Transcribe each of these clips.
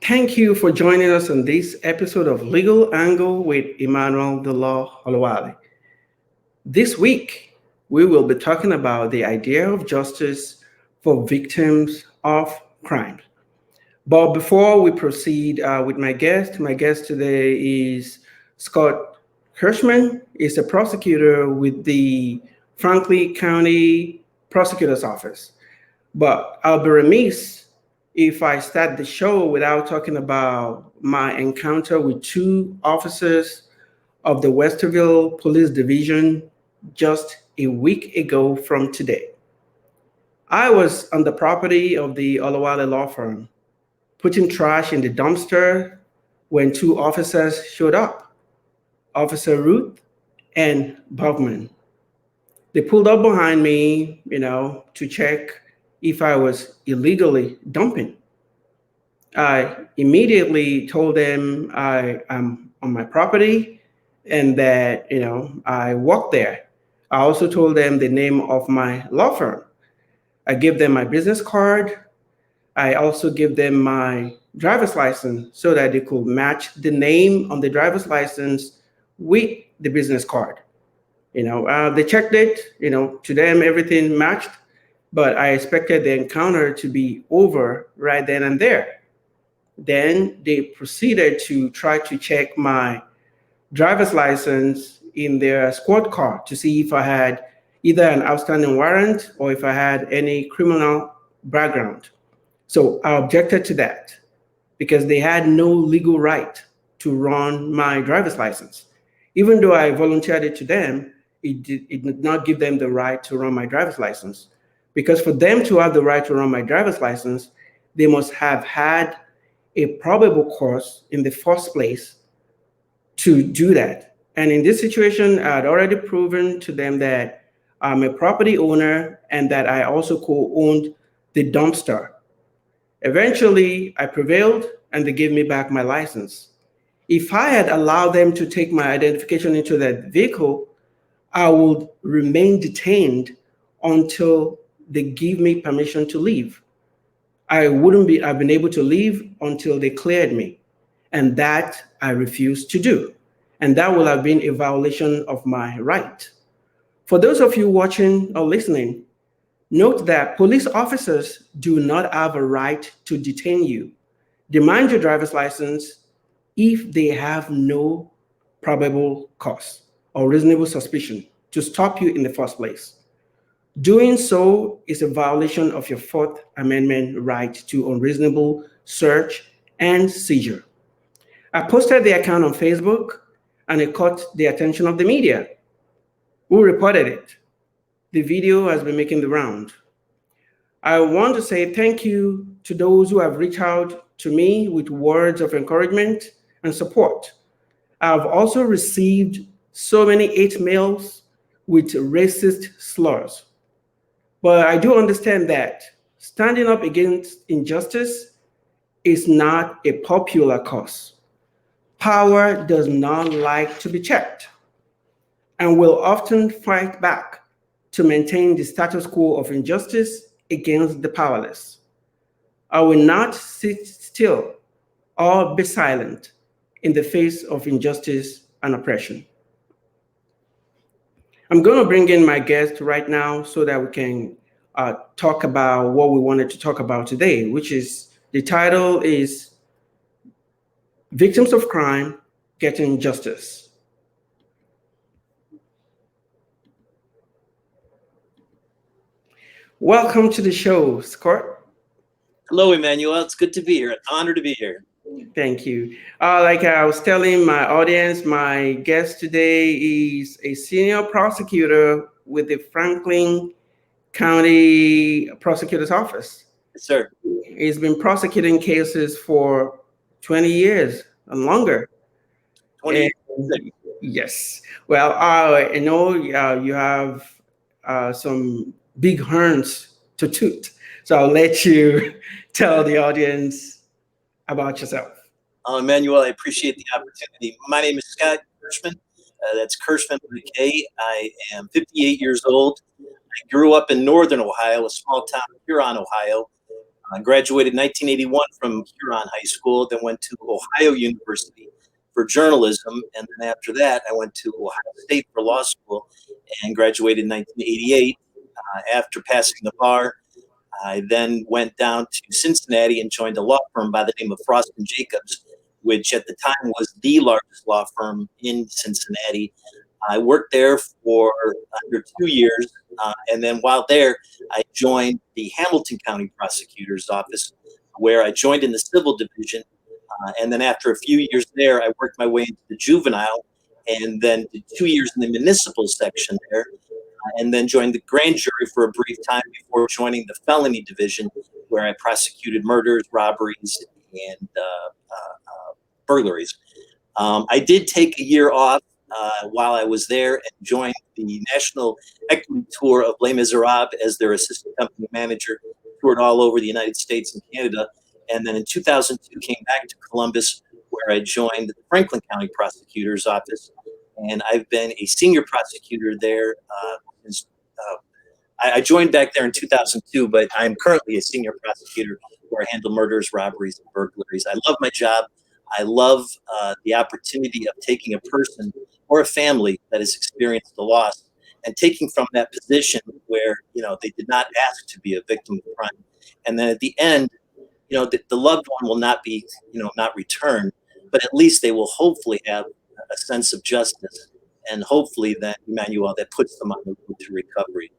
Thank you for joining us on this episode of Legal Angle with Emmanuel the Law Olawale. This week, we will be talking about the idea of justice for victims of crime. But before we proceed with my guest today is Scott Kirschman. He's a prosecutor with the Franklin County Prosecutor's Office. But I'll be remiss if I start the show without talking about my encounter with two officers of the Westerville Police Division just a week ago from today. I was on the property of the Olawale law firm, putting trash in the dumpster when two officers showed up, Officer Ruth and Bogman. They pulled up behind me, to check if I was illegally dumping. I immediately told them I am on my property and that, I work there. I also told them the name of my law firm. I gave them my business card. I also gave them my driver's license so that they could match the name on the driver's license with the business card. They checked it, to them everything matched, but I expected the encounter to be over right then and there. Then they proceeded to try to check my driver's license in their squad car to see if I had either an outstanding warrant or if I had any criminal background. So I objected to that because they had no legal right to run my driver's license. Even though I volunteered it to them, it did not give them the right to run my driver's license. Because for them to have the right to run my driver's license, they must have had a probable cause in the first place to do that. And in this situation, I had already proven to them that I'm a property owner and that I also co-owned the dumpster. Eventually, I prevailed and they gave me back my license. If I had allowed them to take my identification into that vehicle, I would remain detained until they give me permission to leave. I've been able to leave until they cleared me. And that I refused to do. And that will have been a violation of my right. For those of you watching or listening, note that police officers do not have a right to detain you. Demand your driver's license if they have no probable cause or reasonable suspicion to stop you in the first place. Doing so is a violation of your Fourth Amendment right to unreasonable search and seizure. I posted the account on Facebook and it caught the attention of the media, who reported it. The video has been making the round. I want to say thank you to those who have reached out to me with words of encouragement and support. I've also received so many hate mails with racist slurs. But I do understand that standing up against injustice is not a popular cause. Power does not like to be checked and will often fight back to maintain the status quo of injustice against the powerless. I will not sit still or be silent in the face of injustice and oppression. I'm going to bring in my guest right now so that we can talk about what we wanted to talk about today, which is the title is Victims of Crime Getting Justice. Welcome to the show, Scott. Hello, Emmanuel. It's good to be here. An honor to be here. Thank you. Like I was telling my audience, my guest today is a senior prosecutor with the Franklin County Prosecutor's Office. Yes, sir. He's been prosecuting cases for 20 years and longer. 20 years. Yes. Well, I know you have some big horns to toot. So I'll let you tell the audience about yourself. Emmanuel, I appreciate the opportunity. My name is Scott Kirschman. That's Kirschman with a K. I am 58 years old. I grew up in northern Ohio, a small town, Huron, Ohio. I graduated in 1981 from Huron High School, then went to Ohio University for journalism, and then after that, I went to Ohio State for law school and graduated in 1988. After passing the bar, I then went down to Cincinnati and joined a law firm by the name of Frost and Jacobs, which at the time was the largest law firm in Cincinnati. I worked there for under 2 years, and then while there, I joined the Hamilton County Prosecutor's office, where I joined in the civil division. And then after a few years there, I worked my way into the juvenile, and then did 2 years in the municipal section there, and then joined the grand jury for a brief time before joining the felony division, where I prosecuted murders, robberies, and burglaries. I did take a year off while I was there and joined the National Equity Tour of Les Miserables as their assistant company manager, toured all over the United States and Canada. And then in 2002 came back to Columbus, where I joined the Franklin County Prosecutor's office. And I've been a senior prosecutor there. I joined back there in 2002, but I'm currently a senior prosecutor where I handle murders, robberies, and burglaries. I love my job. I love the opportunity of taking a person or a family that has experienced a loss and taking from that position where, they did not ask to be a victim of crime. And then at the end, the loved one will not be, not returned, but at least they will hopefully have a sense of justice, and hopefully then, Emmanuel, that puts them on the road to recovery.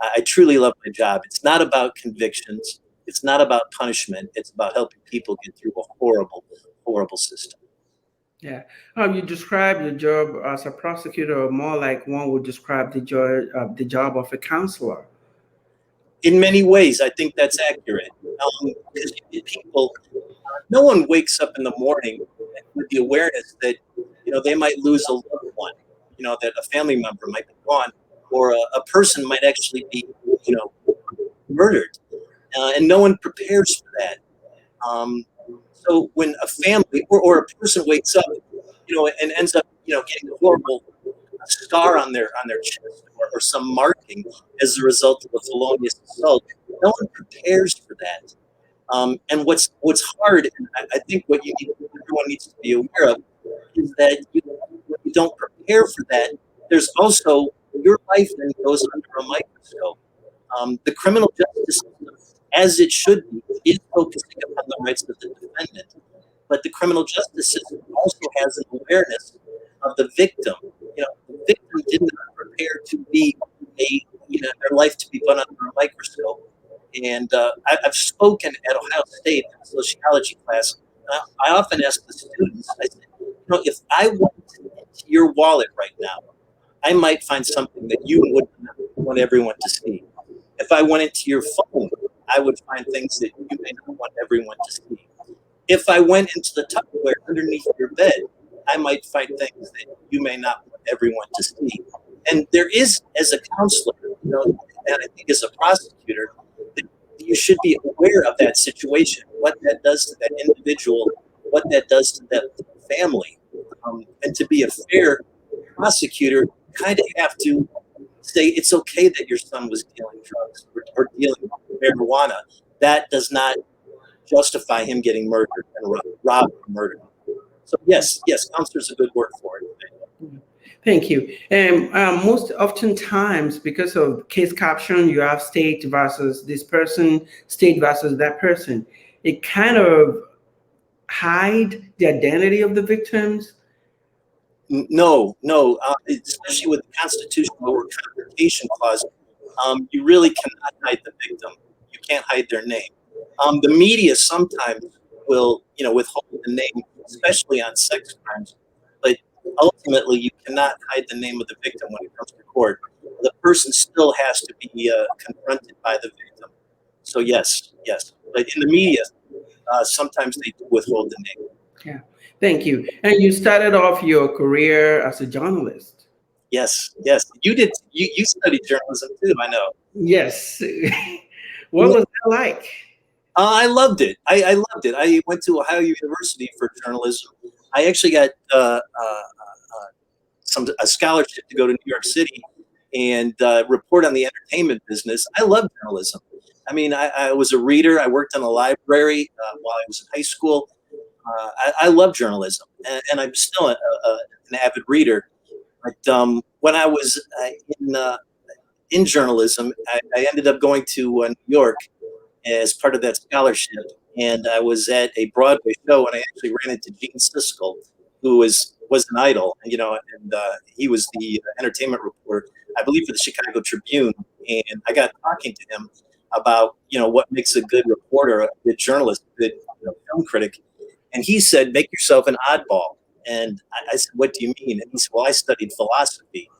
I truly love my job. It's not about convictions. It's not about punishment. It's about helping people get through a horrible, horrible system. Yeah. You describe your job as a prosecutor more like one would describe the job of a counselor. In many ways, I think that's accurate. Because people, no one wakes up in the morning with the awareness that, they might lose a loved one, that a family member might be gone, or a person might actually be, murdered. And no one prepares for that. So when a family or a person wakes up, and ends up, getting a horrible scar on their chest or some marking as a result of a felonious assault, no one prepares for that. And what's hard, and I think what everyone needs to be aware of, is that when you don't prepare for that, there's also your life then goes under a microscope. The criminal justice system, as it should be, is focusing upon the rights of the defendant, but the criminal justice system also has an awareness of the victim. The victim did not prepare to be their life to be put under a microscope. And I've spoken at Ohio State in a sociology class. I often ask the students, I said, if I went into your wallet right now, I might find something that you wouldn't want everyone to see. If I went into your phone, I would find things that you may not want everyone to see. If I went into the Tupperware underneath your bed, I might find things that you may not want everyone to see. And there is, as a counselor, and I think as a prosecutor, that you should be aware of that situation, what that does to that individual, what that does to that family. And to be a fair prosecutor, you kind of have to say it's okay that your son was dealing drugs or dealing with marijuana. That does not justify him getting murdered and robbed or murdered. So yes, counselor's a good word for it. Thank you. And most oftentimes, because of case caption, you have state versus this person, state versus that person. It kind of hide the identity of the victims. No, especially with the constitutional or confrontation clause, you really cannot hide the victim. You can't hide their name. The media sometimes will, withhold the name, especially on sex crimes, but ultimately you cannot hide the name of the victim when it comes to court. The person still has to be confronted by the victim. So yes, but in the media, sometimes they do withhold the name. Yeah, thank you. And you started off your career as a journalist. Yes. You did. You studied journalism too, I know. Yes. What was that like? I loved it. I loved it. I went to Ohio University for journalism. I actually got a scholarship to go to New York City and report on the entertainment business. I love journalism. I mean, I was a reader. I worked in a library while I was in high school. I love journalism, and I'm still an avid reader. But when I was in journalism, I ended up going to New York as part of that scholarship, and I was at a Broadway show, and I actually ran into Gene Siskel, who was an idol, and he was the entertainment reporter, I believe, for the Chicago Tribune, and I got talking to him about what makes a good reporter, a good journalist, a good film critic, and he said, "Make yourself an oddball." And I said, "What do you mean?" And he said, "Well, I studied philosophy."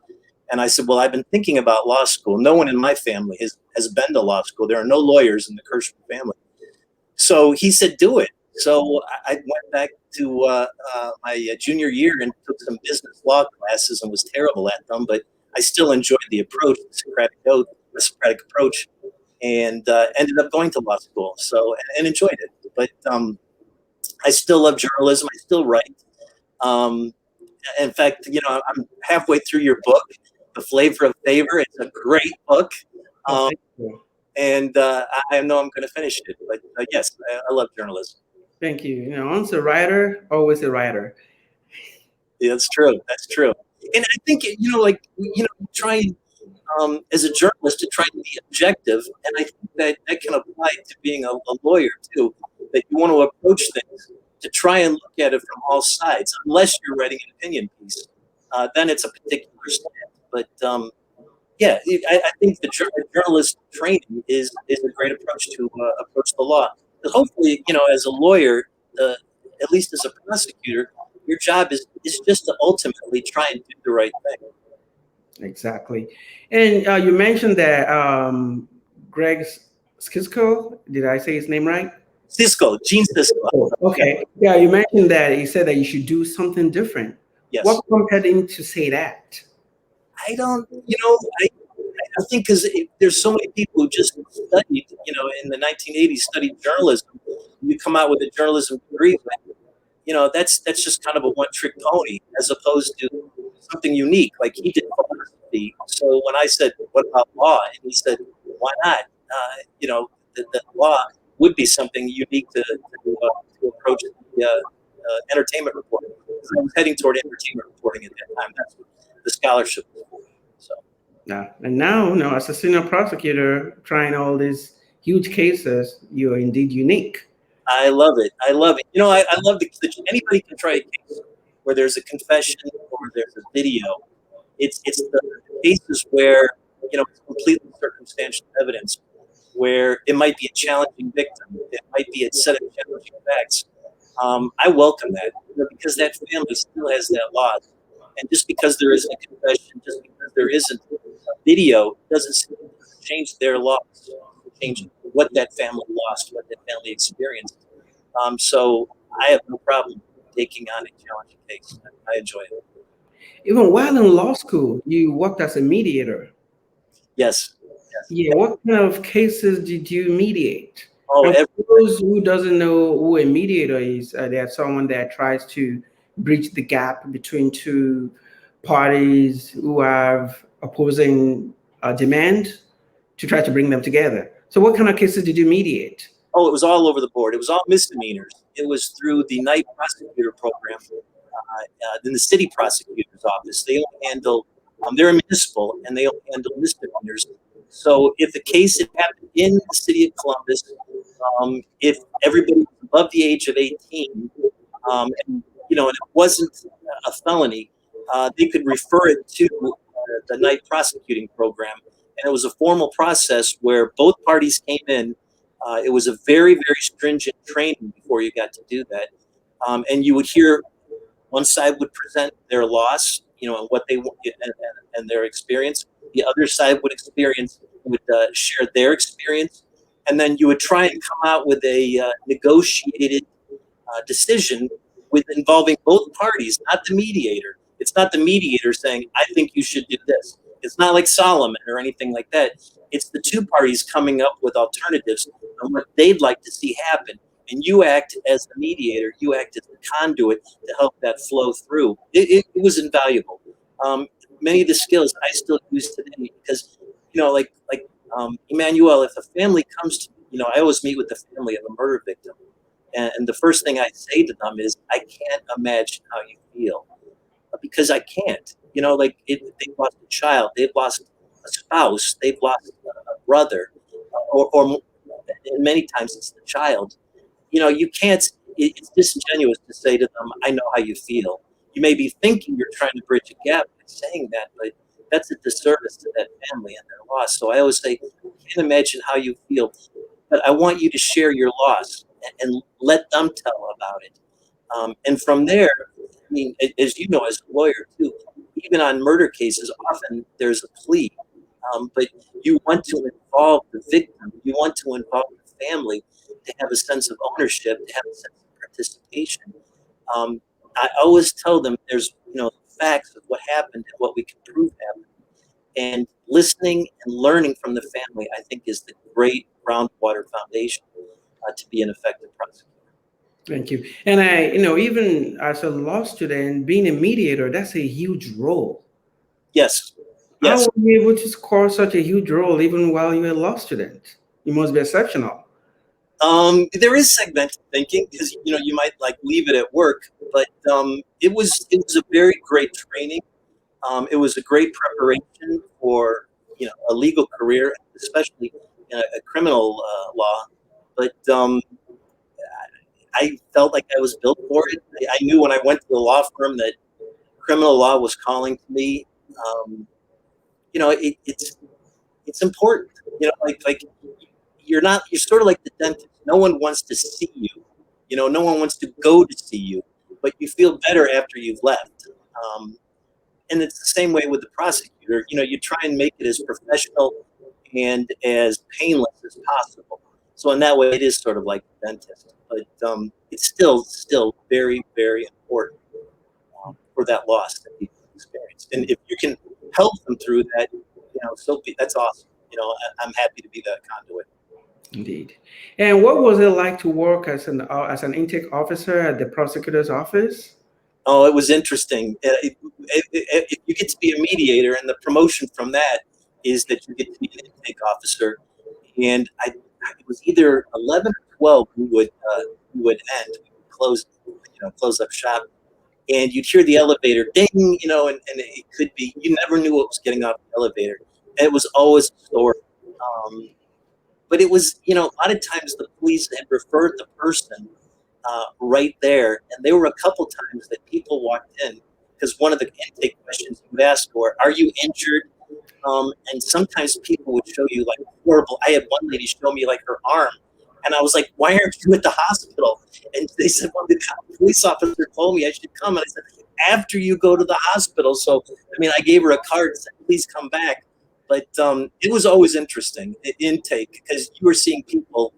And I said, "Well, I've been thinking about law school. No one in my family has been to law school. There are no lawyers in the Kirschman family." So he said, "Do it." So I went back to my junior year and took some business law classes and was terrible at them, but I still enjoyed the approach, the Socratic approach, and ended up going to law school. So and enjoyed it. But I still love journalism. I still write. Um, in fact, I'm halfway through your book, The Flavor of Favor. It's a great book. Oh, thank you. And I know I'm going to finish it. But yes, I love journalism. Thank you. Once a writer, always a writer. Yeah, that's true. That's true. And I think, try as a journalist to try to be objective. And I think that can apply to being a lawyer too, that you want to approach things to try and look at it from all sides, unless you're writing an opinion piece. Then it's a particular stance. But yeah, I think the journalist training is a great approach to approach the law. But hopefully, as a lawyer, at least as a prosecutor, your job is just to ultimately try and do the right thing. Exactly. And you mentioned that Greg Skisko, did I say his name right? Gene Siskel. Oh, okay. Yeah, you mentioned that he said that you should do something different. Yes. What prompted him to say that? I don't, I think because there's so many people who just studied, in the 1980s, studied journalism. You come out with a journalism degree, that's just kind of a one-trick pony, as opposed to something unique. Like he did philosophy. So when I said, "What about law?" and he said, "Why not?" The law would be something unique to approach the entertainment reporting. I was heading toward entertainment reporting at that time. That's what the scholarship was for. So. Yeah. And now, as a senior prosecutor trying all these huge cases, you are indeed unique. I love it. I love it. I love anybody can try a case where there's a confession or there's a video. It's the cases where it's completely circumstantial evidence, where it might be a challenging victim, it might be a set of challenging facts. I welcome that because that family still has that loss, and just because there isn't a confession, just because there isn't a video, doesn't change their loss, change what that family lost, what that family experienced. So I have no problem taking on a challenging case. I enjoy it. Even while in law school, you worked as a mediator. Yes. Yeah. What kind of cases did you mediate? Oh, And for those who doesn't know who a mediator is, there's someone that tries to bridge the gap between two parties who have opposing demand to try to bring them together. So what kind of cases did you mediate? Oh, it was all over the board. It was all misdemeanors. It was through the night prosecutor program in the city prosecutor's office. They only handle, they're a municipal, and they only handle misdemeanors. So if the case had happened in the city of Columbus, if everybody was above the age of 18, and it wasn't a felony, they could refer it to the night prosecuting program. And it was a formal process where both parties came in. It was a very, very stringent training before you got to do that. And you would hear one side would present their loss, and what they and their experience. The other side would share their experience, and then you would try and come out with a negotiated decision involving both parties, not the mediator. It's not the mediator saying, "I think you should do this." It's not like Solomon or anything like that. It's the two parties coming up with alternatives on what they'd like to see happen. And you act as the mediator, you act as the conduit to help that flow through. It was invaluable. Many of the skills I still use today because, Emmanuel, if a family comes to, I always meet with the family of a murder victim. And the first thing I say to them is, I can't imagine how you feel, because I can't. They've lost a child, they've lost a spouse, they've lost a brother, or and many times it's the child. You can't. It's disingenuous to say to them, "I know how you feel." You may be thinking you're trying to bridge a gap by saying that, but that's a disservice to that family and their loss. So I always say, I can't imagine how you feel, but I want you to share your loss and let them tell about it. And from there, I mean, as you know, as a lawyer too, even on murder cases, often there's a plea, but you want to involve the victim, you want to involve the family to have a sense of ownership, to have a sense of participation. I always tell them there's facts of what happened and what we can prove happened, and listening and learning from the family, I think, is the great groundwater foundation to be an effective prosecutor. Thank you. And even as a law student, being a mediator, that's a huge role. Yes. How Yes. were you able to score such a huge role even while you're a law student? You must be exceptional. There is segmented thinking, because you might leave it at work, but it was a very great training. It was a great preparation for a legal career, especially in a criminal law. But I felt like I was built for it. I knew when I went to the law firm that criminal law was calling to me. It's important. Like you're sort of like the dentist. No one wants to see you. No one wants to go to see you, but you feel better after you've left. And it's the same way with the prosecutor. You try and make it as professional and as painless as possible. So in that way, it is sort of like the dentist, but it's still very, very important for that loss that people experienced. And if you can help them through that, that's awesome. I'm happy to be that conduit. Indeed. And what was it like to work as an intake officer at the prosecutor's office? Oh, it was interesting. You get to be a mediator, and the promotion from that is that you get to be an intake officer. And it was either 11 or 12 we would end, we would close up shop, and you'd hear the elevator ding, and it could be, you never knew what was getting off the elevator. And it was always a story. But it was, a lot of times the police had referred the person right there. And there were a couple times that people walked in, because one of the intake questions you would ask for, are you injured? And sometimes people would show you horrible. I had one lady show me her arm, and I was like, why aren't you at the hospital? And they said, well, the police officer told me I should come. And I said, after you go to the hospital. So, I gave her a card and said, please come back. But it was always interesting, intake, because you were seeing people,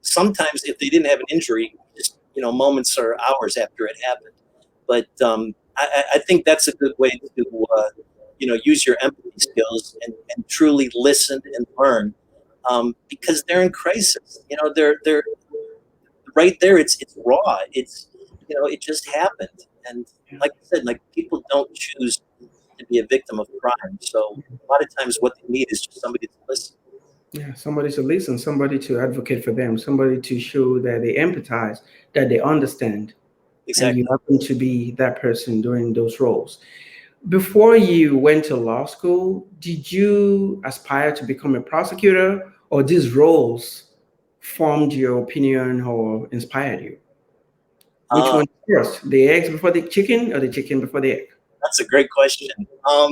sometimes if they didn't have an injury, just, moments or hours after it happened. But I think that's a good way to, use your empathy skills and truly listen and learn, because they're in crisis. They're right there. It's raw. It just happened. And like I said, people don't choose to be a victim of crime. So a lot of times what they need is just somebody to listen. Yeah, somebody to listen, somebody to advocate for them, somebody to show that they empathize, that they understand. And Exactly. you happen to be that person doing those roles. Before you went to law school, did you aspire to become a prosecutor, or these roles formed your opinion or inspired you? Which Uh, one first, the eggs before the chicken or the chicken before the egg? that's a great question. Uh,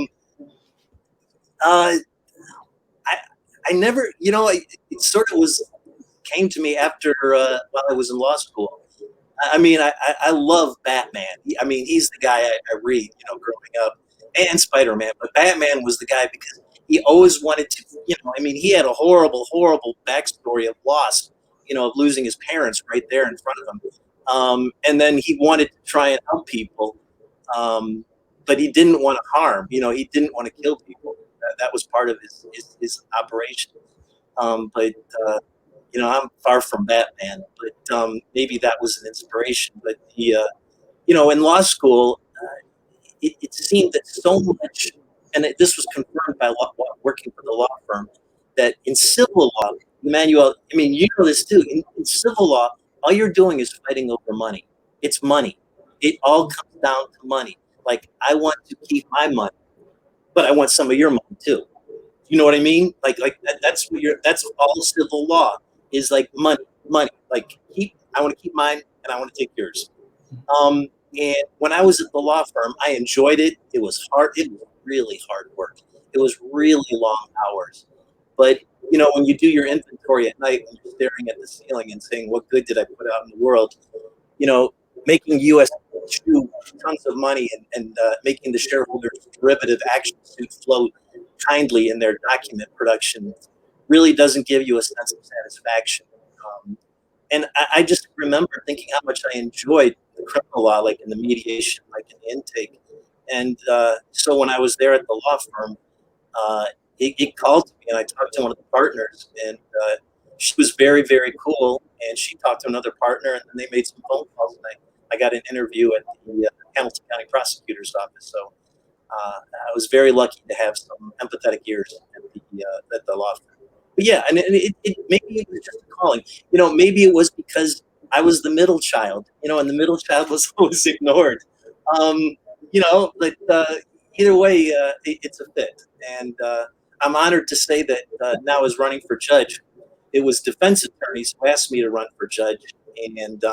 I, I never, it sort of came to me after, while I was in law school. I love Batman. He's the guy I read, growing up, and Spider-Man. But Batman was the guy because he always wanted to, he had a horrible, horrible backstory of loss, of losing his parents right there in front of him. And then he wanted to try and help people, but he didn't want to harm. He didn't want to kill people. That was part of his operation. But I'm far from Batman, but maybe that was an inspiration. But in law school, it seemed that so much, and this was confirmed by working for the law firm, that in civil law, Emmanuel, I mean, you know this too. In civil law, all you're doing is fighting over money. It's money. It all comes down to money. Like, I want to keep my money, but I want some of your money too. You know what I mean? That's what that's all civil law is, like money, money. Like, I want to keep mine and I want to take yours. And when I was at the law firm, I enjoyed it. It was hard. It was really hard work. It was really long hours. But, you know, when you do your inventory at night and you're staring at the ceiling and saying, what good did I put out in the world? You know, making U.S. tons of money and making the shareholders' derivative action suit flow kindly in their document production really doesn't give you a sense of satisfaction. And I just remember thinking how much I enjoyed the criminal law, like in the mediation, like in the intake. And so when I was there at the law firm, it called to me, and I talked to one of the partners, and she was very, very cool. And she talked to another partner, and then they made some phone calls, and I got an interview at the Hamilton County Prosecutor's office. So I was very lucky to have some empathetic ears at the law firm. But yeah, and maybe it was just a calling. You know, maybe it was because I was the middle child, you know, and the middle child was always ignored. You know, but either way, it's a fit. And I'm honored to say that now as running for judge, it was defense attorneys who asked me to run for judge. And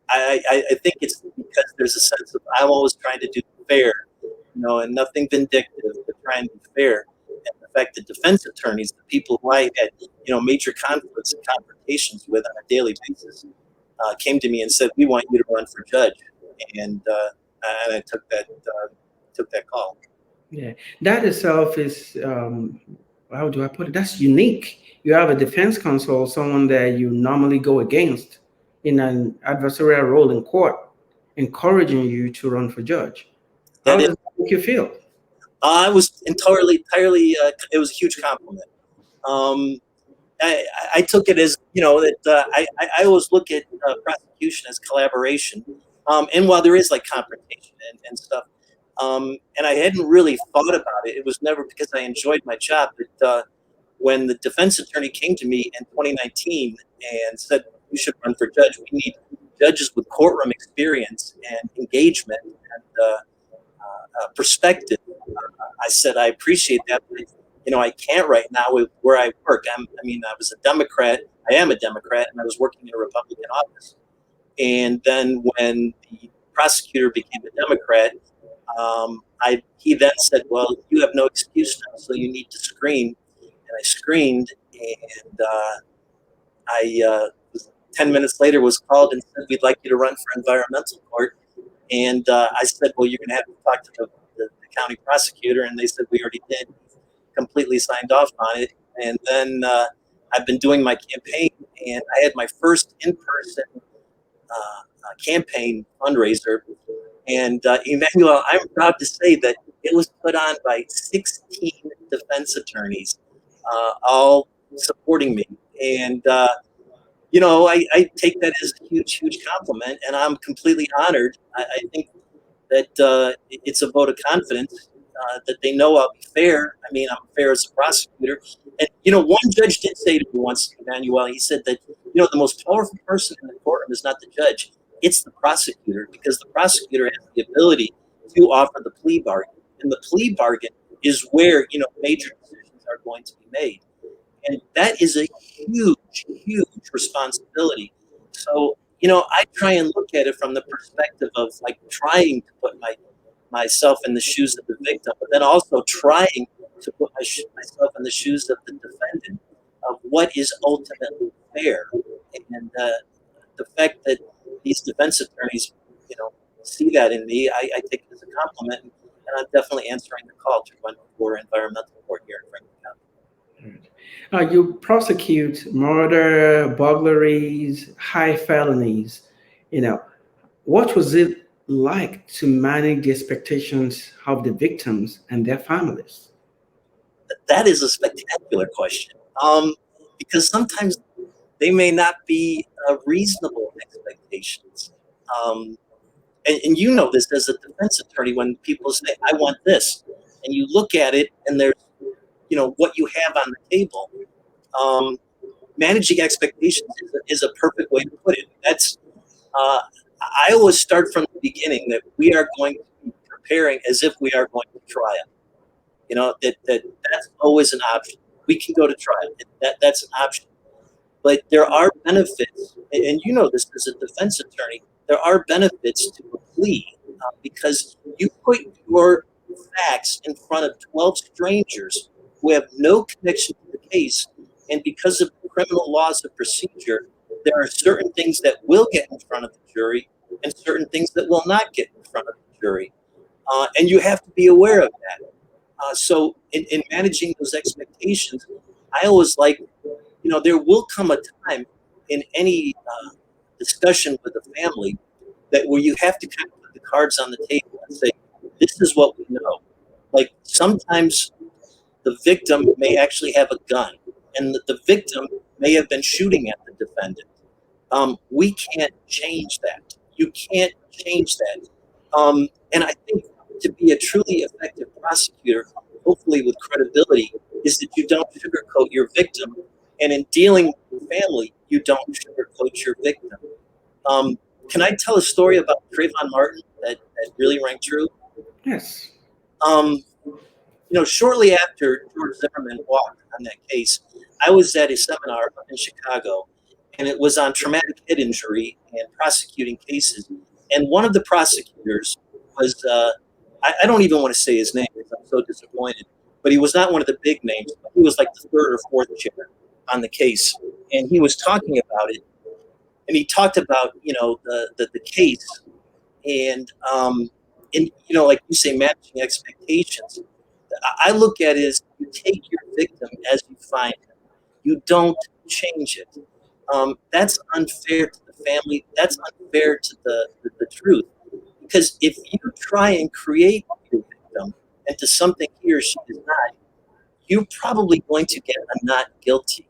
I think it's because there's a sense of I'm always trying to do fair, you know, and nothing vindictive, but trying to be fair. And the fact that defense attorneys, the people who I had, you know, major conflicts and confrontations with on a daily basis, came to me and said, "We want you to run for judge," and I took that call. Yeah, that itself is, how do I put it? That's unique. You have a defense counsel, someone that you normally go against in an adversarial role in court, encouraging you to run for judge. How That is, does that make you feel? I was entirely. It was a huge compliment. Um, I took it as, you know, that I always look at prosecution as collaboration, and while there is like confrontation and stuff, and I hadn't really thought about it. It was never because I enjoyed my job. But when the defense attorney came to me in 2019 and said, "You should run for judge. We need judges with courtroom experience and engagement and perspective." I said, "I appreciate that, but you know, I can't right now with where I work. I mean, I was a Democrat. I am a Democrat, and I was working in a Republican office. And then when the prosecutor became a Democrat, he then said, 'Well, you have no excuse now, so you need to screen.' And I screened, and I 10 minutes later was called and said, 'We'd like you to run for environmental court.' And I said, 'Well, you're going to have to talk to the county prosecutor.' And they said, 'We already did.' Completely signed off on it. And then I've been doing my campaign, and I had my first in-person campaign fundraiser. And Emmanuel, I'm proud to say that it was put on by 16 defense attorneys, all supporting me. And you know, I take that as a huge, huge compliment, and I'm completely honored. I think that it's a vote of confidence that they know I'll be fair. I mean, I'm fair as a prosecutor. And, you know, one judge did say to me once, Emmanuel, he said that, you know, the most powerful person in the courtroom is not the judge, it's the prosecutor, because the prosecutor has the ability to offer the plea bargain. And the plea bargain is where, you know, major decisions are going to be made. And that is a huge, huge responsibility. So, you know, I try and look at it from the perspective of like trying to put myself in the shoes of the victim, but then also trying to put myself in the shoes of the defendant of what is ultimately fair. And the fact that these defense attorneys, you know, see that in me, I take it as a compliment, and I'm definitely answering the call to run for environmental court here in Franklin County. You prosecute murder, burglaries, high felonies. You know, what was it like to manage the expectations of the victims and their families? That is a spectacular question, because sometimes they may not be reasonable expectations. Um, and you know this as a defense attorney when people say, "I want this," and you look at it and there's what you have on the table. Managing expectations is a perfect way to put it. That's I always start from the beginning that we are going to be preparing as if we are going to trial. That's always an option. We can go to trial. That's an option. But there are benefits, and you know this as a defense attorney, there are benefits to a plea because you put your facts in front of 12 strangers who have no connection to the case, and because of the criminal laws of procedure, there are certain things that will get in front of the jury and certain things that will not get in front of the jury. And you have to be aware of that. So in managing those expectations, I always like, there will come a time in any discussion with a family that where you have to kind of put the cards on the table and say, this is what we know. Like sometimes the victim may actually have a gun and the victim may have been shooting at the defendant. We can't change that. You can't change that. And I think to be a truly effective prosecutor, hopefully with credibility, is that you don't sugarcoat your victim. And in dealing with the family, you don't sugarcoat your victim. Can I tell a story about Trayvon Martin that really rang true? Yes. Shortly after George Zimmerman walked on that case, I was at a seminar up in Chicago, and it was on traumatic head injury and prosecuting cases. And one of the prosecutors was, I don't even want to say his name because I'm so disappointed, but he was not one of the big names. He was like the third or fourth chair on the case. And he was talking about it. And he talked about, the case and like you say, managing expectations. I look at it as you take your victim as you find him. You don't change it. That's unfair to the family. That's unfair to the truth. Because if you try and create your victim into something he or she is not, you're probably going to get a not guilty.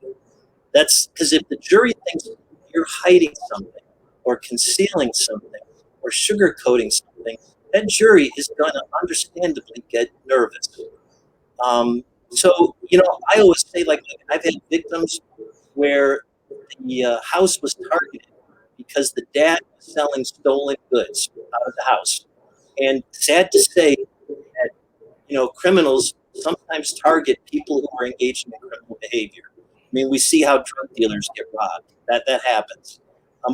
That's because if the jury thinks you're hiding something or concealing something or sugarcoating something, that jury is going to understandably get nervous. So, I always say, like, I've had victims where the house was targeted because the dad was selling stolen goods out of the house. And sad to say that, criminals sometimes target people who are engaging in criminal behavior. I mean, we see how drug dealers get robbed. That happens.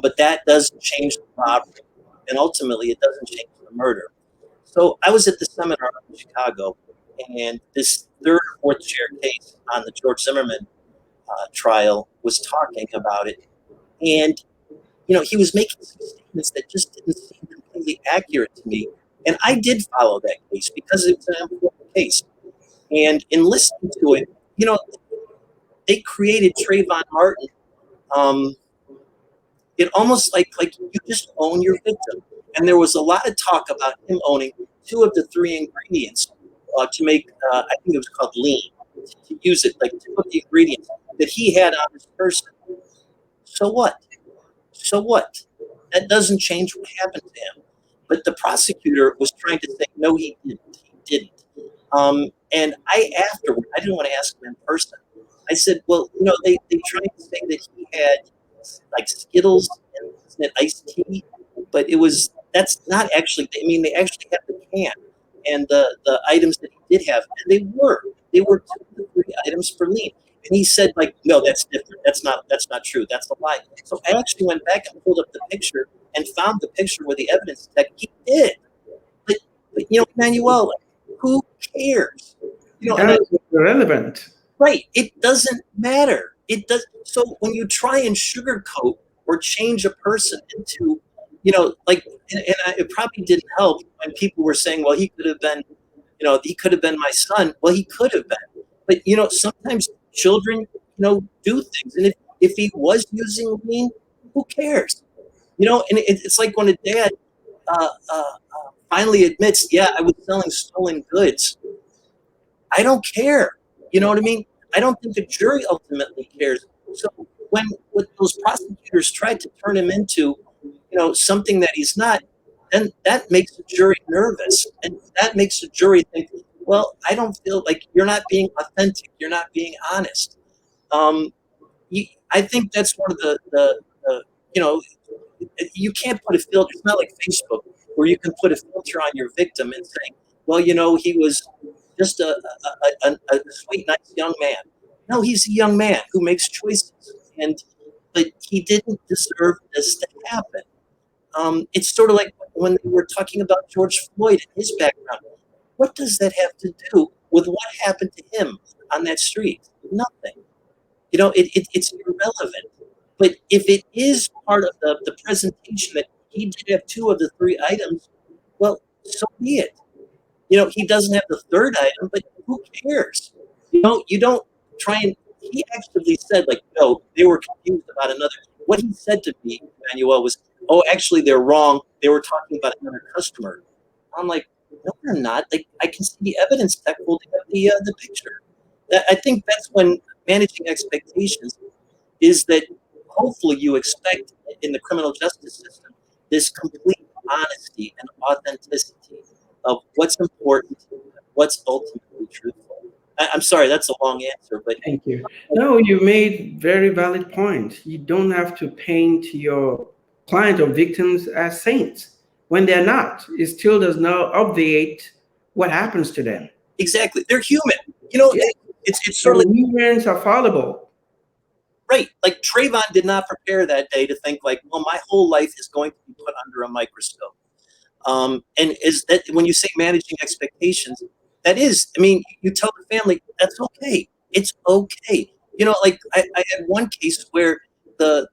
But that doesn't change the robbery. And ultimately, it doesn't change the murder. So I was at the seminar in Chicago, and this third or fourth chair case on the George Zimmerman trial was talking about it. And, he was making some statements that just didn't seem completely accurate to me. And I did follow that case because it was an important case. And in listening to it, they created Trayvon Martin. It almost like you just own your victim. And there was a lot of talk about him owning 2 of the 3 ingredients to make, I think it was called lean, to use it, like 2 of the ingredients that he had on his person. So what? So what? That doesn't change what happened to him. But the prosecutor was trying to say, no, he didn't. He didn't. And I didn't want to ask him in person. I said, well, they tried to say that he had like Skittles and iced tea, but that's not actually, they actually had the can and the items that he did have, and they were 2 of the 3 items for lean. And he said, like, no, that's different. That's not true. That's a lie. So I actually went back and pulled up the picture and found the picture where the evidence that he did. But Emmanuel, who cares? That is irrelevant. Right. It doesn't matter. It does. So when you try and sugarcoat or change a person into, it probably didn't help when people were saying, well, he could have been my son. Well, he could have been. But, sometimes children, do things. And if he was using lean, who cares? And it's like when a dad finally admits, yeah, I was selling stolen goods. I don't care. You know what I mean? I don't think the jury ultimately cares. So when those prosecutors tried to turn him into, something that he's not, then that makes the jury nervous. And that makes the jury think, Well, I don't feel like you're not being authentic. You're not being honest. Um, I think that's one of the you know, you can't put a filter. It's not like Facebook where you can put a filter on your victim and say, well, he was just a sweet, nice young man. No, he's a young man who makes choices, but he didn't deserve this to happen. It's sort of like when they were talking about George Floyd and his background. What does that have to do with what happened to him on that street? Nothing. It's irrelevant. But if it is part of the presentation that he did have two of the three items, well, so be it. He doesn't have the third item, but who cares? You don't try and. He actually said, like, no, they were confused about another. What he said to me, Emmanuel, was, oh, actually, they're wrong. They were talking about another customer. I'm like, no, they're not. Like, I can see the evidence tech holding up the picture. I think that's when managing expectations is that hopefully you expect in the criminal justice system this complete honesty and authenticity of what's important, what's ultimately truthful. I'm sorry, that's a long answer, but Thank you. No, you made very valid points. You don't have to paint your client or victims as saints when they're not. It still does not obviate what happens to them. exactly, they're human. Yeah. It's sort of like, Humans are fallible. right. Like Trayvon did not prepare that day to think like, well, my whole life is going to be put under a microscope. And is that when you say managing expectations, that is, I mean, you tell the family that's okay. It's okay. Like I had one case where the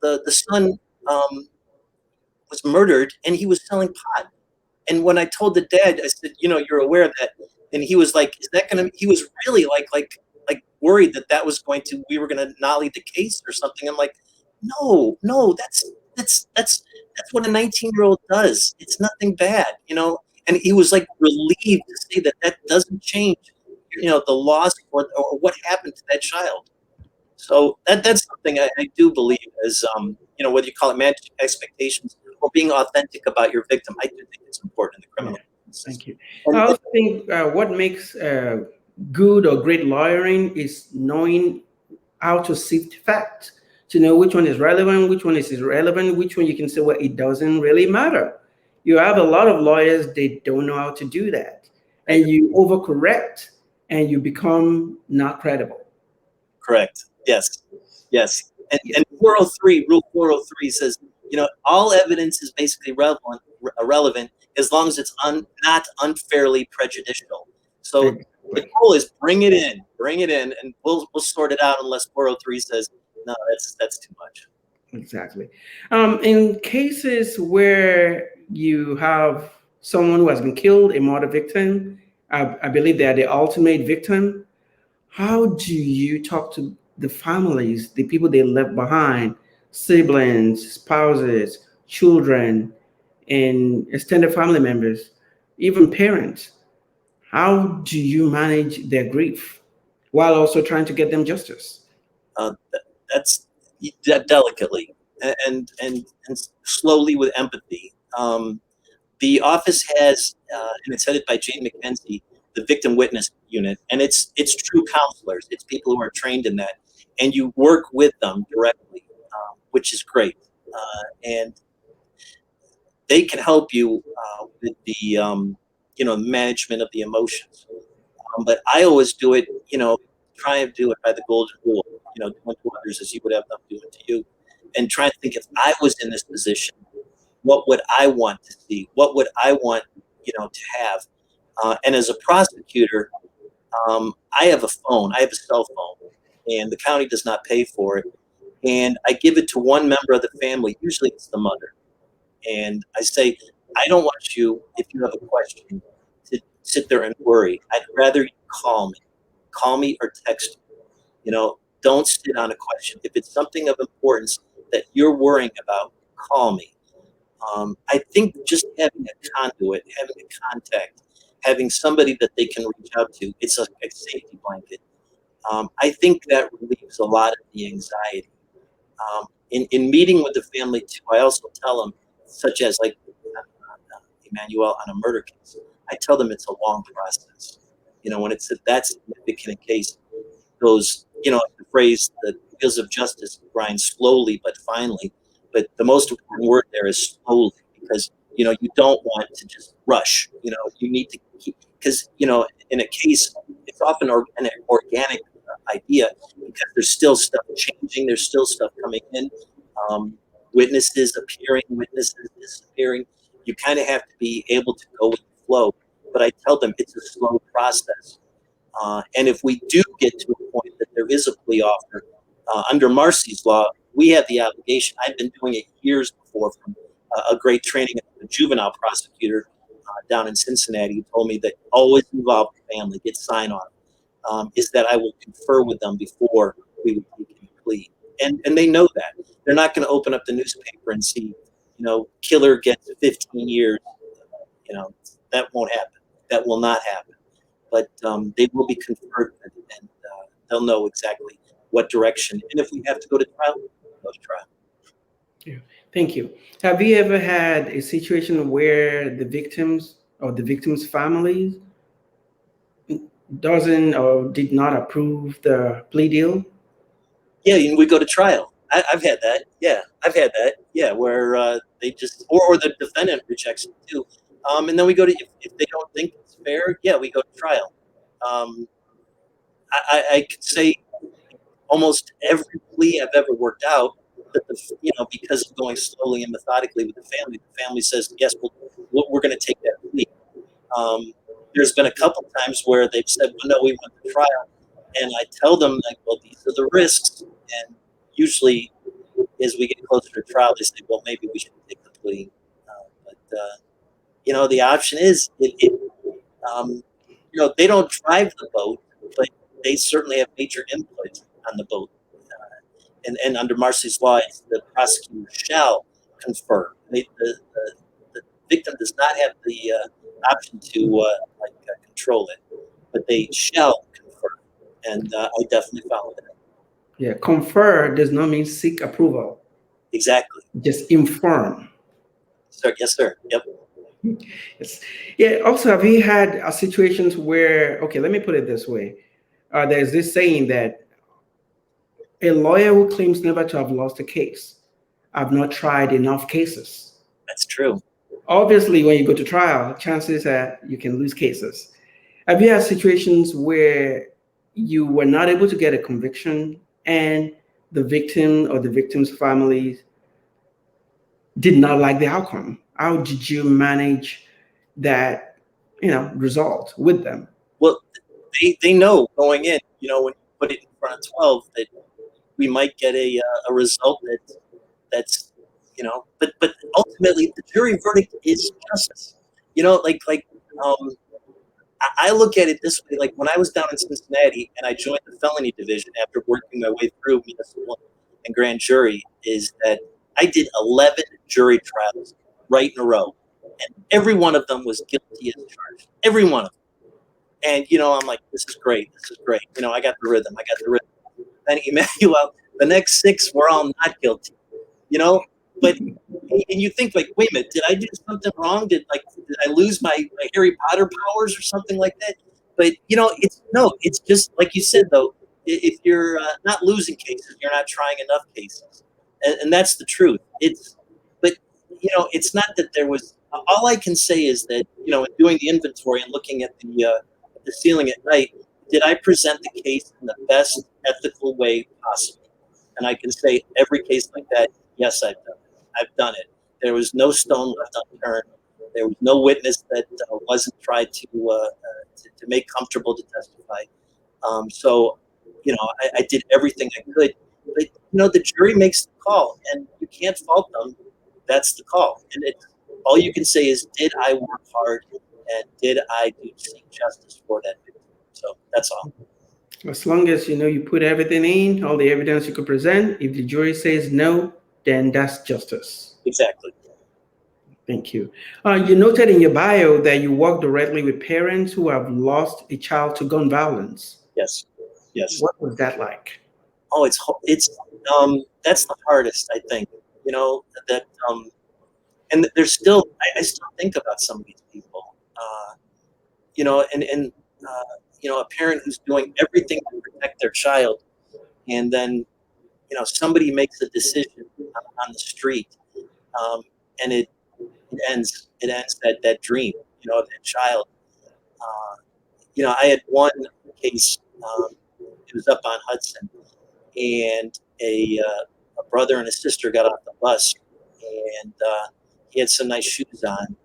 son was murdered and he was selling pot. And when I told the dad, I said, you're aware of that, and he was like, is that gonna? He was really like worried that was going to, we were gonna nolly the case or something. I'm like, no, that's what a 19-year-old does. It's nothing bad. And he was like relieved to say that doesn't change, the loss or what happened to that child. So that's something I do believe is, whether you call it managing expectations or being authentic about your victim, I do think it's important in the criminal system. Thank you. And, I also think what makes good or great lawyering is knowing how to sift facts, to know which one is relevant, which one is irrelevant, which one you can say, well, it doesn't really matter. You have a lot of lawyers, they don't know how to do that. And you overcorrect and you become not credible. correct. Yes. And 403, Rule 403 says, all evidence is basically relevant as long as it's not unfairly prejudicial. So the goal is bring it in, and we'll sort it out unless 403 says, no, that's too much. Exactly. In cases where you have someone who has been killed, a murder victim, I believe they are the ultimate victim. How do you talk to the families, the people they left behind, siblings, spouses, children, and extended family members, even parents? How do you manage their grief while also trying to get them justice? Uh, that's delicately and slowly with empathy. The office has, and it's headed by Jane McKenzie, the victim witness unit, and it's true counselors. It's people who are trained in that, and you work with them directly, which is great, and they can help you with the management of the emotions. But I always do it, try and do it by the golden rule. Do unto others as you would have them do it to you, and try and think if I was in this position, what would I want to see? What would I want, to have? And as a prosecutor, I have a phone. I have a cell phone, and the county does not pay for it. And I give it to one member of the family. Usually, it's the mother. And I say, I don't want you, if you have a question, to sit there and worry. I'd rather you call me or text me. Don't sit on a question. If it's something of importance that you're worrying about, call me. I think just having a conduit, having a contact, having somebody that they can reach out to, it's a safety blanket. I think that relieves a lot of the anxiety. In meeting with the family too, I also tell them, such as like Emmanuel on a murder case, I tell them it's a long process. when it's that significant a case, goes, the phrase, the wheels of justice grind slowly but finally. But the most important word there is slowly, because, you don't want to just rush. You need to keep, because, in a case, it's often an organic idea, because there's still stuff changing, there's still stuff coming in, witnesses appearing, witnesses disappearing. You kind of have to be able to go with the flow. But I tell them it's a slow process. And if we do get to a point that there is a plea offer, under Marcy's law, we have the obligation. I've been doing it years before from a great training of a juvenile prosecutor down in Cincinnati, who told me that always involve the family, get sign off, is that I will confer with them before we would take any plea. And they know that. They're not going to open up the newspaper and see, killer gets 15 years. That won't happen. That will not happen. But they will be conferred with, and they'll know exactly what direction. And if we have to go to trial, we'll go to trial. Yeah, thank you. Have you ever had a situation where the victims or the victims' families doesn't or did not approve the plea deal? Yeah, we go to trial. I've had that. Yeah, I've had that. Yeah, where they just, or the defendant rejects it too. And then we go to, if they don't think it's fair, yeah, we go to trial. I could say almost every plea I've ever worked out, that because of going slowly and methodically with the family says, yes, we're going to take that plea. There's been a couple times where they've said, well, no, we want the trial. And I tell them, like, well, these are the risks. And usually, as we get closer to trial, they say, well, maybe we should take the plea. But the option is, they don't drive the boat, but they certainly have major input on the boat. And under Marcy's law, it's the prosecutor shall confer. The victim does not have the option to control it, but they shall confer. And I definitely follow that. Yeah, confer does not mean seek approval. Exactly. Just inform. Sir, yes, sir. Yep. Yes. Yeah. Also, have you had situations where, okay, let me put it this way. There's this saying that a lawyer who claims never to have lost a case, I've not tried enough cases. That's true. Obviously, when you go to trial, chances are you can lose cases. Have you had situations where you were not able to get a conviction and the victim or the victim's family did not like the outcome? How did you manage that, result with them? Well, they know going in, when you put it in front of 12, that we might get a result that's, but ultimately the jury verdict is justice. I look at it this way. Like when I was down in Cincinnati and I joined the felony division after working my way through municipal and grand jury, is that I did 11 jury trials right in a row, and every one of them was guilty as charged. Every one of them. And I'm like, this is great. This is great. I got the rhythm. Then Emmanuel, the next 6 were all not guilty. But and you think, like, wait a minute, did I do something wrong? Did I lose my Harry Potter powers or something like that? But it's just like you said, though. If you're not losing cases, you're not trying enough cases, and that's the truth. It's not that there was. All I can say is that in doing the inventory and looking at the ceiling at night, did I present the case in the best ethical way possible? And I can say every case like that, yes, I've done it. I've done it. There was no stone left unturned. There was no witness that wasn't tried to make comfortable to testify. So, I did everything I could. But, the jury makes the call, and you can't fault them. That's the call. And all you can say is, did I work hard, and did I seek justice for that victim? So that's all. As long as you put everything in, all the evidence you could present. If the jury says no, then that's justice. Exactly. Thank you. You noted in your bio that you work directly with parents who have lost a child to gun violence. Yes. Yes. What was that like? Oh, it's that's the hardest, I think. That and there's still I still think about some of these people. a parent who's doing everything to protect their child, and then somebody makes a decision on the street, and it ends that dream, of that child. I had one case. It was up on Hudson, and a brother and a sister got off the bus, and he had some nice shoes on,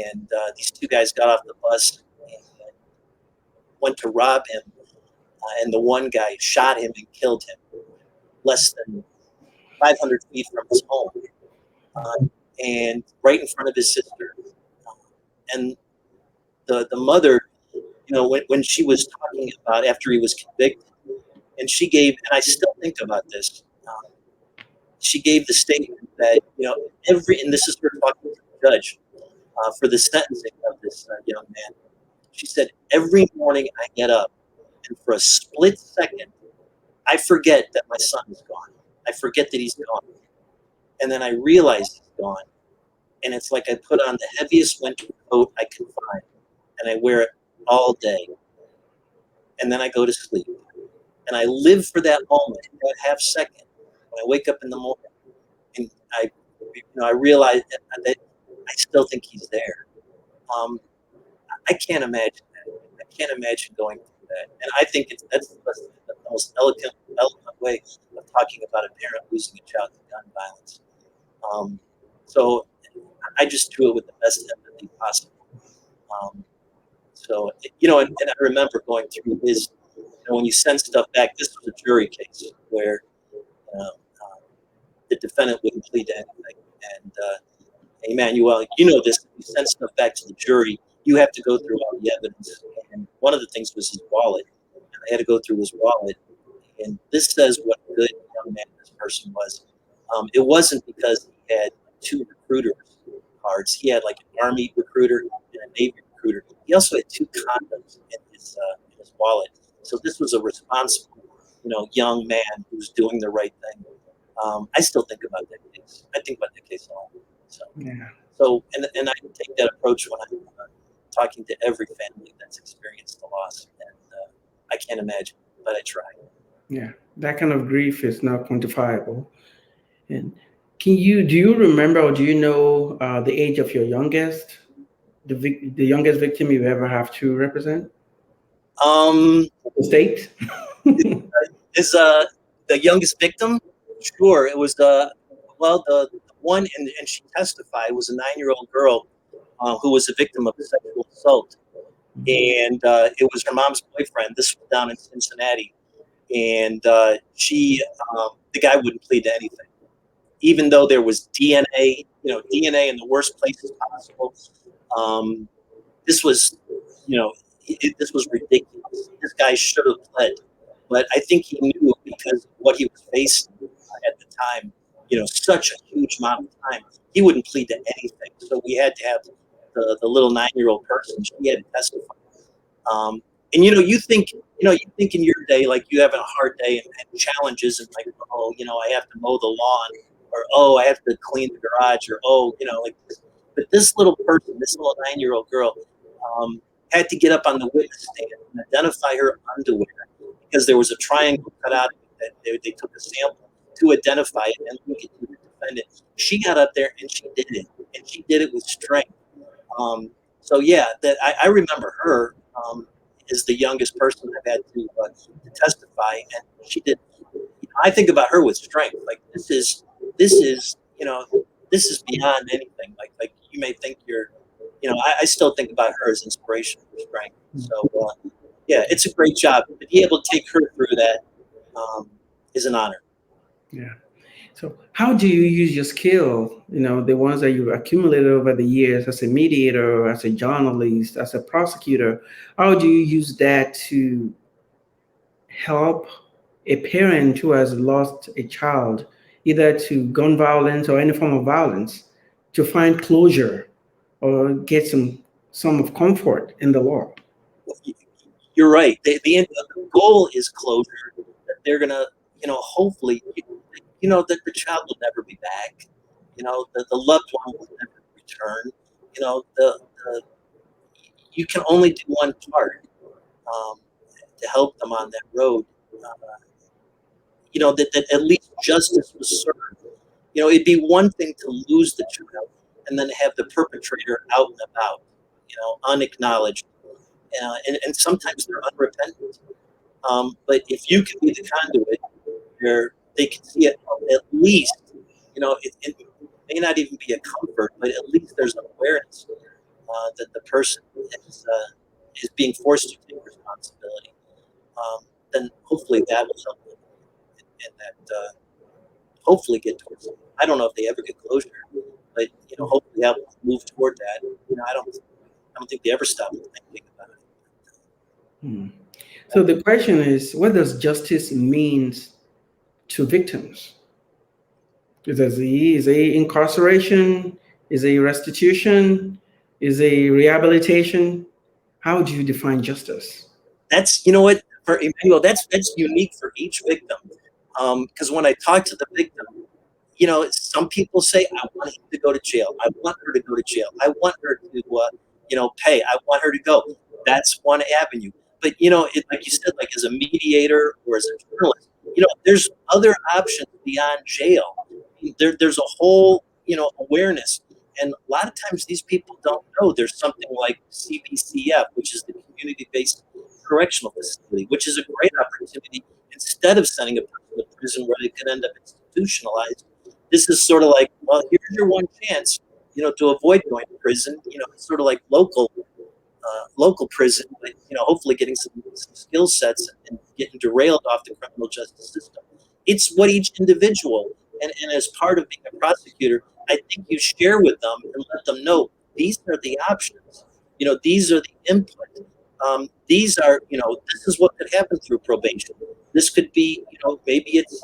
and these two guys got off the bus and went to rob him, and the one guy shot him and killed him less than 500 feet from his home, and right in front of his sister. And the mother, when she was talking about after he was convicted, and she gave, and I still think about this, she gave the statement that, and this is her talking to the judge for the sentencing of this young man. She said, every morning I get up, and for a split second, I forget that my son is gone. I forget that he's gone. And then I realize he's gone. And it's like I put on the heaviest winter coat I can find, and I wear it all day. And then I go to sleep. And I live for that moment, that half second, when I wake up in the morning, and I realize that I still think he's there. I can't imagine that. I can't imagine going through that. And I think that's the most eloquent way of talking about a parent losing a child to gun violence. So I just do it with the best empathy possible. And I remember going through his, when you send stuff back, this was a jury case where the defendant wouldn't plead to anything. And Emmanuel, this, you send stuff back to the jury, you have to go through all the evidence. And one of the things was his wallet. And I had to go through his wallet. And this says what a good young man this person was. It wasn't because he had 2 recruiter cards. He had like an Army recruiter and a Navy recruiter. He also had 2 condoms in his wallet. So this was a responsible, young man who's doing the right thing. I still think about that case. I think about that case a lot. So, Yeah. And I take that approach when I'm talking to every family that's experienced the loss. And I can't imagine, but I try. Yeah. That kind of grief is not quantifiable. And do you remember or do you know the age of your youngest, the youngest victim you ever have to represent? The state? Is the youngest victim? Sure, it was the one, and she testified, was a 9-year-old girl who was a victim of sexual assault, and it was her mom's boyfriend. This was down in Cincinnati, and the guy wouldn't plead to anything, even though there was DNA, DNA in the worst places possible. This was, this was ridiculous. This guy should have pled, but I think he knew because of what he was facing at the time, such a huge amount of time, he wouldn't plead to anything. So we had to have the little 9-year-old person. She had to testify. And you think in your day, like you have a hard day and challenges, and like, I have to mow the lawn, or I have to clean the garage, or like this. But this little person, this little 9-year-old girl, had to get up on the witness stand and identify her underwear because there was a triangle cut out of it that they took a sample to identify it and link it to the defendant. She got up there and she did it, and she did it with strength. So yeah, that I remember her is the youngest person I've had to testify, and she did. I think about her with strength. Like this is beyond anything. Like you may think you're, I still think about her as inspiration for strength. So yeah, it's a great job. To be able to take her through that is an honor. Yeah. So how do you use your skill, the ones that you've accumulated over the years as a mediator, as a journalist, as a prosecutor? How do you use that to help a parent who has lost a child, either to gun violence or any form of violence, to find closure or get some of comfort in the law? You're right. The goal is closure. That they're gonna, hopefully, that the child will never be back. The loved one will never return. The you can only do one part. them on that road, that at least justice was served. It'd be one thing to lose the child and then have the perpetrator out and about, unacknowledged. And sometimes they're unrepentant. But if you can be the conduit where they can see it, at least, it may not even be a comfort, but at least there's an awareness that the person is being forced to take responsibility. Then hopefully that will help them, and that hopefully get towards them. I don't know if they ever get closure, but hopefully that will move toward that. I don't think they ever stop thinking about it. So the question is, what does justice mean to victims? Is a incarceration? Is a restitution? Is a rehabilitation? How do you define justice? That's what for Emmanuel. That's unique for each victim. Because when I talk to the victim, some people say, "I want him to go to jail. I want her to go to jail. I want her to, pay. I want her to go." That's one avenue. But like you said, like as a mediator or as a journalist, there's other options beyond jail. There's a whole awareness, and a lot of times these people don't know there's something like CPCF, which is the community-based correctional facility, which is a great opportunity. Instead of sending a person to prison where they could end up institutionalized, this is sort of like, well, here's your one chance, to avoid going to prison. It's sort of like local prison, but hopefully getting some skill sets and getting derailed off the criminal justice system. It's what each individual, and as part of being a prosecutor, I think you share with them and let them know these are the options. These are the input. These are, this is what could happen through probation. This could be, maybe it's,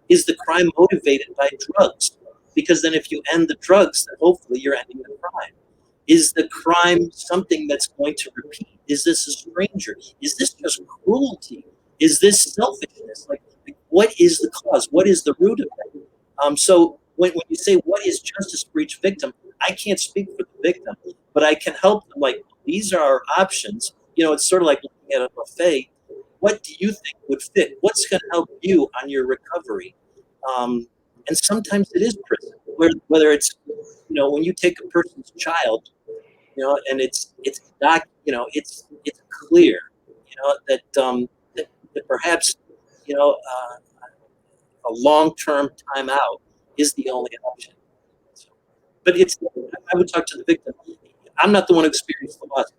is the crime motivated by drugs? Because then if you end the drugs, then hopefully you're ending the crime. Is the crime something that's going to repeat? Is this a stranger? Is this just cruelty? Is this selfishness? Like what is the cause? What is the root of it? So when you say what is justice for each victim, I can't speak for the victim, but I can help them. Like, these are our options. It's sort of like looking at a buffet. What do you think would fit? What's going to help you on your recovery? And sometimes it is prison, whether it's, when you take a person's child, and it's clear, that perhaps, a long-term timeout is the only option. But I would talk to the victim. I'm not the one who experienced the loss.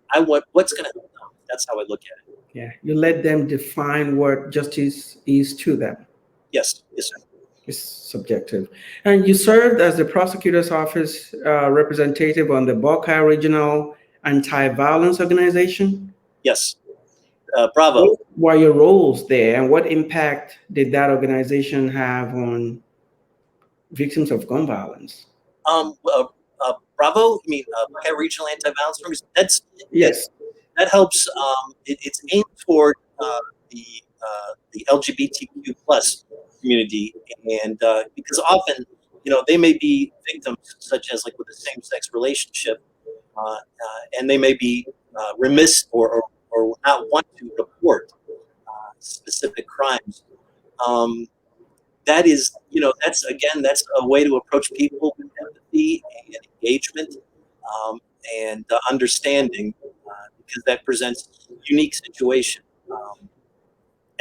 What's going to help them? That's how I look at it. Yeah, you let them define what justice is to them. Yes, sir. It's subjective. And you served as the prosecutor's office representative on the Buckeye Regional Anti-Violence Organization. Yes. Bravo. What were your roles there, and what impact did that organization have on victims of gun violence? Bravo. I mean, Buckeye Regional Anti-Violence Organization. Yes. That helps. It's aimed toward the LGBTQ plus community, and because often, they may be victims, such as like with a same-sex relationship, and they may be remiss or not want to report specific crimes. That is, that's a way to approach people with empathy and engagement and understanding, because that presents a unique situation.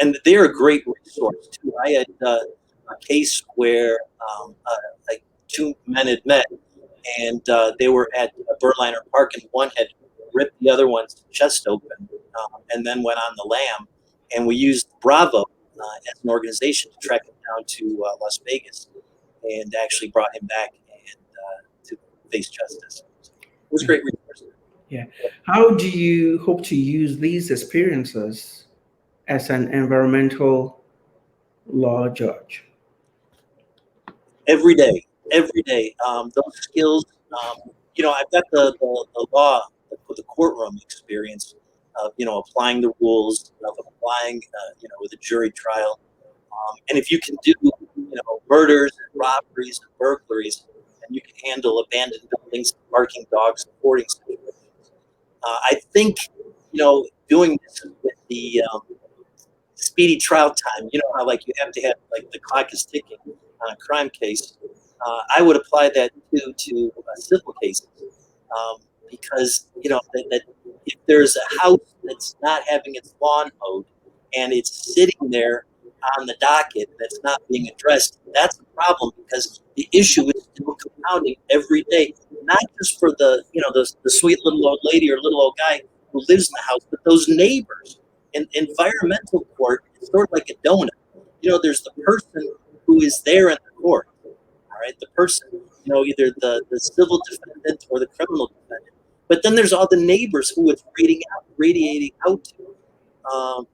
And they're a great resource too. I had a case where two men had met, and they were at Berliner Park, and one had ripped the other one's chest open, and then went on the lam. And we used Bravo as an organization to track him down to Las Vegas, and actually brought him back and to face justice. It was a great resource. Yeah. How do you hope to use these experiences as an environmental law judge? Every day. Those skills. I've got the law, the courtroom experience of applying the rules, of applying with a jury trial, and if you can do murders and robberies and burglaries, and you can handle abandoned buildings, barking dogs, and hoarding situations. I think doing this with the speedy trial time. You know how like you have to have like the clock is ticking on a crime case. I would apply that to civil cases, because you know that if there's a house that's not having its lawn mowed and it's sitting there on the docket that's not being addressed, that's a problem because the issue is still compounding every day, not just for the sweet little old lady or little old guy who lives in the house, but those neighbors. In environmental court, it's sort of like a donut. You know, there's the person who is there in the court, all right? The person, you know, either the civil defendant or the criminal defendant. But then there's all the neighbors who it's radiating out to.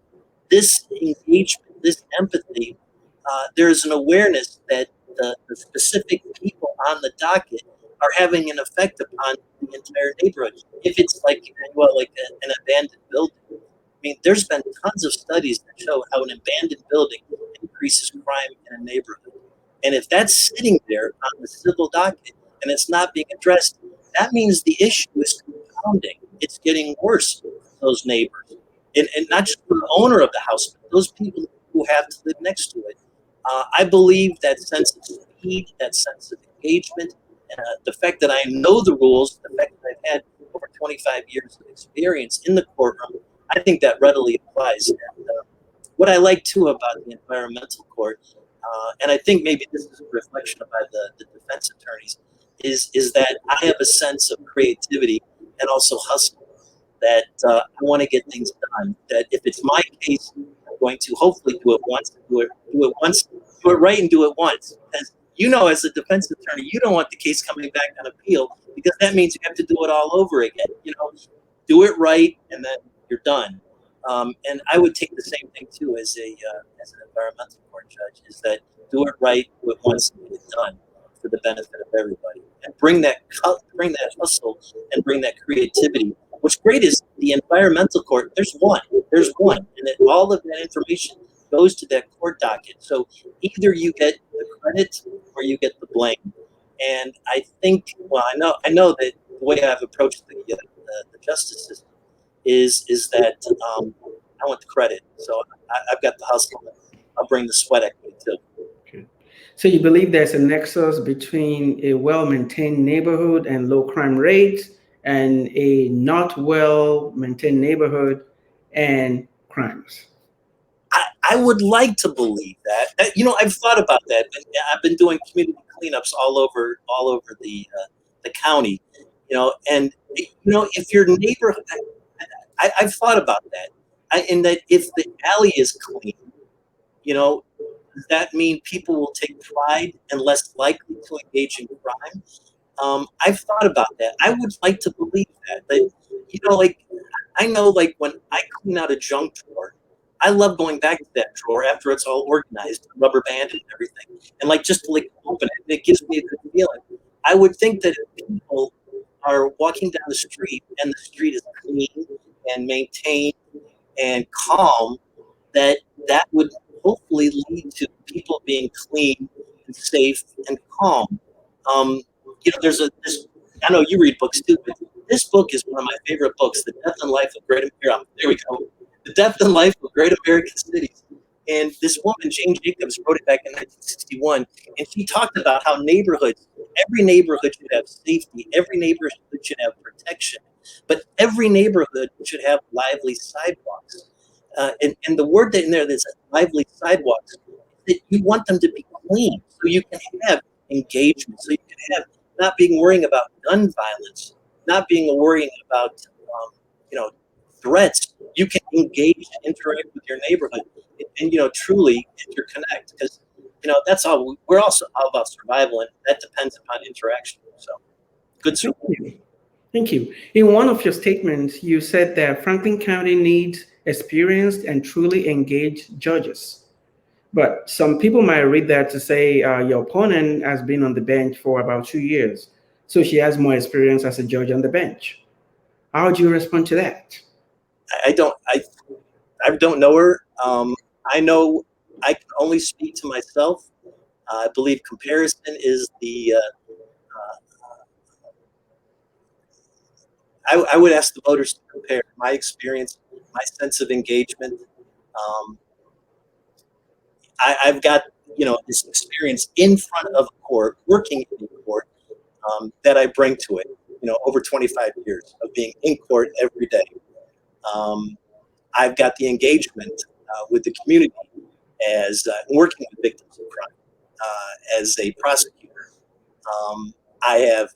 This engagement, this empathy, there's an awareness that the specific people on the docket are having an effect upon the entire neighborhood. If it's like, well, like an abandoned building, I mean, there's been tons of studies that show how an abandoned building increases crime in a neighborhood. And if that's sitting there on the civil docket and it's not being addressed, that means the issue is compounding. It's getting worse for those neighbors. And not just for the owner of the house, but those people who have to live next to it. I believe that sense of speed, that sense of engagement, the fact that I know the rules, the fact that I've had over 25 years of experience in the courtroom, I think that readily applies. And what I like too about the environmental court, and I think maybe this is a reflection by the defense attorneys, is that I have a sense of creativity and also hustle. That I want to get things done. That if it's my case, I'm going to hopefully do it once, do it right, and do it once. As you know, as a defense attorney, you don't want the case coming back on appeal because that means you have to do it all over again. You know, do it right, and then you're done. And I would take the same thing too as an environmental court judge: is that do it right, do it once, and get it done for the benefit of everybody, and bring that hustle and bring that creativity. What's great is the environmental court. There's one, and all of that information goes to that court docket. So either you get the credit or you get the blame. And I think, well, I know that the way I've approached the justice system is that I want the credit. So I've got the hustle. I'll bring the sweat equity too. Okay. So you believe there's a nexus between a well-maintained neighborhood and low crime rates, and a not well-maintained neighborhood and crimes? I would like to believe that. You know, I've thought about that. I've been doing community cleanups all over the county. You know, and you know, if your neighborhood, I've thought about that. In that if the alley is clean, you know, does that mean people will take pride and less likely to engage in crime? I've thought about that. I would like to believe that. But, you know, like, I know, like, when I clean out a junk drawer, I love going back to that drawer after it's all organized, rubber banded and everything, and, like, just to, like, open it. And it gives me a good feeling. I would think that if people are walking down the street and the street is clean and maintained and calm, that would hopefully lead to people being clean and safe and calm. You know, I know you read books too, but this book is one of my favorite books, The Death and Life of Great America. There we go. The Death and Life of Great American Cities. And this woman, Jane Jacobs, wrote it back in 1961, and she talked about how every neighborhood should have safety, every neighborhood should have protection, but every neighborhood should have lively sidewalks. And the word in there that's lively sidewalks, that you want them to be clean, so you can have engagement, so you can have not being worrying about gun violence, not being worrying about you know, threats. You can engage and interact with your neighborhood, and you know, truly interconnect, because you know that's all. We're also all about survival, and that depends upon interaction. So, good survival. Thank you. In one of your statements, you said that Franklin County needs experienced and truly engaged judges. But some people might read that to say your opponent has been on the bench for about 2 years, so she has more experience as a judge on the bench. How do you respond to that? I don't know her. I know I can only speak to myself. I believe comparison is the. I would ask the voters to compare my experience, my sense of engagement, I've got, this experience in front of a court, working in court, that I bring to it. Over 25 years of being in court every day. I've got the engagement with the community as working with victims of crime as a prosecutor. I have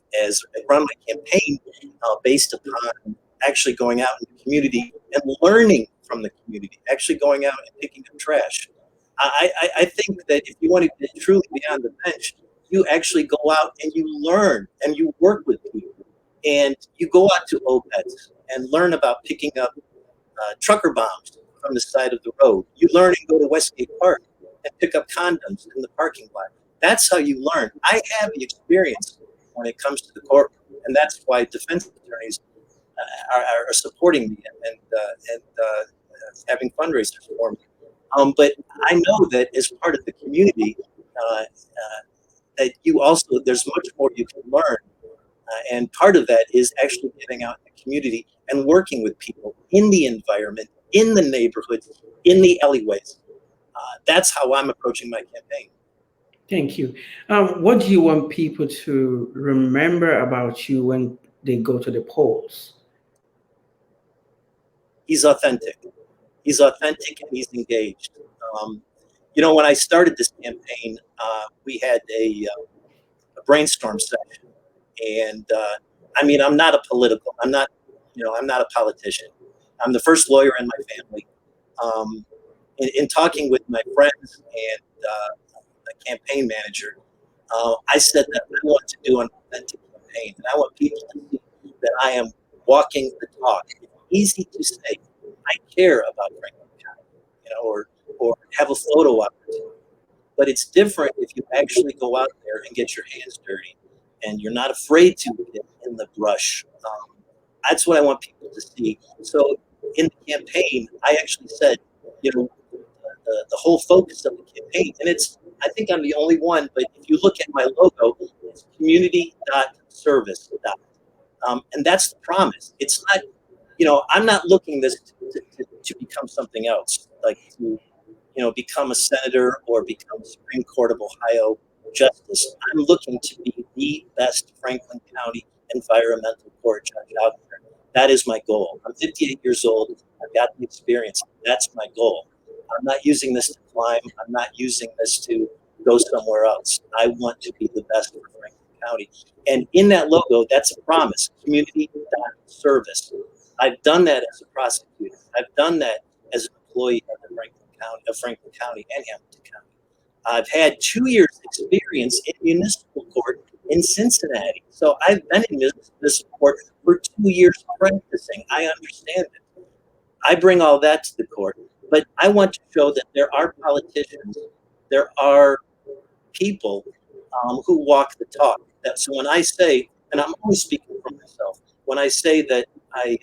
run my campaign based upon actually going out in the community and learning from the community, actually going out and picking up trash. I think that if you want to get truly beyond the bench, you actually go out and you learn and you work with people, and you go out to OPEDs and learn about picking up trucker bombs from the side of the road. You learn and go to Westgate Park and pick up condoms in the parking lot. That's how you learn. I have the experience when it comes to the courtroom, and that's why defense attorneys are supporting me and having fundraisers for me. But I know that as part of the community, that there's much more you can learn. And part of that is actually getting out in the community and working with people in the environment, in the neighborhoods, in the alleyways. That's how I'm approaching my campaign. Thank you. What do you want people to remember about you when they go to the polls? He's authentic. He's authentic and he's engaged. When I started this campaign, we had a brainstorm session, and I'm not I'm not a politician. I'm the first lawyer in my family. In talking with my friends and the campaign manager, I said that I want to do an authentic campaign, and I want people to see that I am walking the talk. It's easy to say I care about Franklin County, or have a photo opportunity, but it's different if you actually go out there and get your hands dirty, and you're not afraid to get in the brush. That's what I want people to see. So in the campaign, I actually said, the whole focus of the campaign, and I think I'm the only one, but if you look at my logo, it's community.service. And that's the promise. It's not, I'm not looking this to become something else, like to, become a senator or become Supreme Court of Ohio justice. I'm looking to be the best Franklin County environmental court judge out there. That is my goal. I'm 58 years old. I've got the experience. That's my goal. I'm not using this to climb. I'm not using this to go somewhere else. I want to be the best for Franklin County. And in that logo, that's a promise, community.service. I've done that as a prosecutor. I've done that as an employee of Franklin County and Hamilton County. I've had 2 years experience in municipal court in Cincinnati. So I've been in municipal court for 2 years practicing. I understand it. I bring all that to the court, but I want to show that there are politicians, there are people who walk the talk. So when I say, and I'm only speaking for myself, when I say that I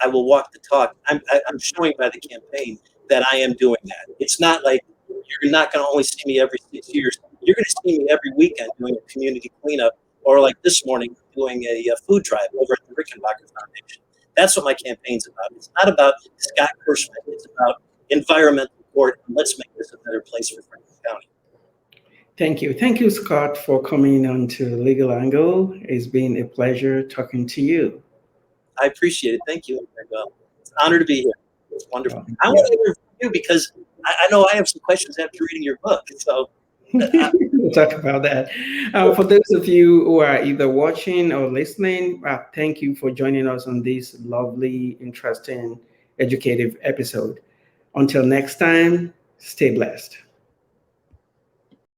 will walk the talk, I'm showing by the campaign that I am doing that. It's not like you're not going to only see me every 6 years. You're going to see me every weekend doing a community cleanup, or like this morning doing a food drive over at the Rickenbacker Foundation. That's what my campaign's about. It's not about Scott Kirschman. It's about environmental court, and let's make this a better place for Franklin County. Thank you. Thank you, Scott, for coming on to Legal Angle. It's been a pleasure talking to you. I appreciate it. Thank you, Emmanuel. It's an honor to be here. It's wonderful. I want to interview you because I know I have some questions after reading your book. So we'll talk about that. For those of you who are either watching or listening, thank you for joining us on this lovely, interesting, educative episode. Until next time, stay blessed.